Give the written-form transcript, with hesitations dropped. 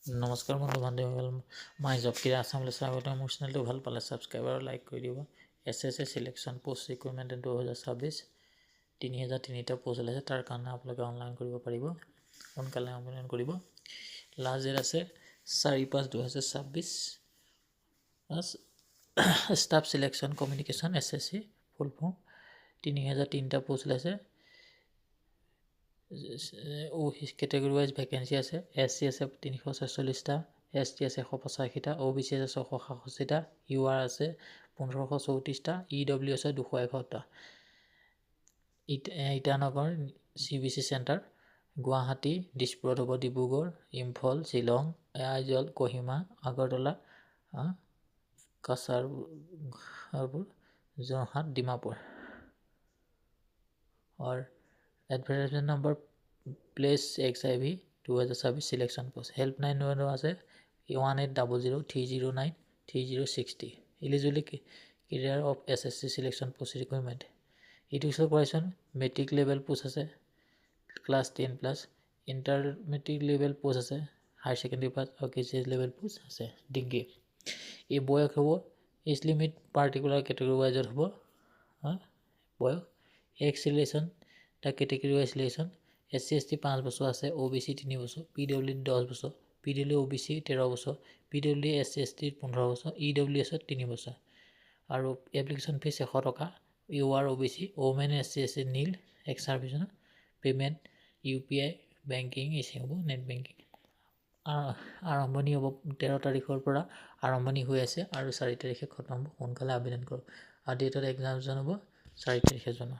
নমস্কাৰ বন্ধু বান্ধৱীসকল, মই জবকিৰ আছামলৈ স্বাগতম। মোৰ চেনেলটো ভাল পালে ছাবস্ক্ৰাইব আৰু লাইক কৰি দিব। SSC চিলেকশ্যন পষ্ট ৰিক্ৰুইটমেণ্ট 2026 3003টা পষ্ট ওলাইছে। তাৰ কাৰণে আপোনালোকে অনলাইন কৰিব পাৰিব, সোনকালে আবেদন কৰিব। লাষ্ট ডেট আছে 4/5/2026। Staff selection communication SSC full form 3003টা পষ্ট ওলাইছে। কেটেগৰী ৱাইজ ভেকেঞ্চি আছে। SC আছে 346টা, ST আছে 185টা, OBC আছে 667টা, UR আছে 1534টা, EW আছে 261টা। ইটানগৰ CBC চেণ্টাৰ, গুৱাহাটী, দিছপুৰত হ'ব, ডিব্ৰুগড়, ইম্ফল, শ্বিলং, আইজল, কহিমা, আগৰতলা, কাছাৰপুৰ, যোৰহাট, ডিমাপুৰ। और advertisement number place XIV 2026 selection post helpline number আছে 180030093060। Eligibility criteria of SSC selection post requirement education qualification matric level post আছে class 10 plus, intermediate level post আছে हायर सेकेंडरी पास और graduate level post আছে degree. এই বয়স হ'ব age limit particular category ৱাইজত হ'ব বয়স। এক্স relaxation the category wise relaxation SC ST 5 বছৰ আছে, OBC 3 বছৰ, PWD 10 বছৰ, PWD OBC 13 বছৰ, PWD SC ST 15 বছৰ, EWS 3 বছৰ। আৰু এপ্লিকেশ্যন ফিজ 100 টকা। UR OBC women SC ST নীল ex service payment UPI banking ইছে হ'ব নেট বেংকিং। আৰম্ভণি হ'ব 13 তাৰিখৰ পৰা আৰম্ভণি হৈ আছে আৰু 4 তাৰিখে খতম হ'ব। সোনকালে আবেদন কৰক। আৰু ডেটত এক্সাম হ'ব 4 তাৰিখে জনোৱা।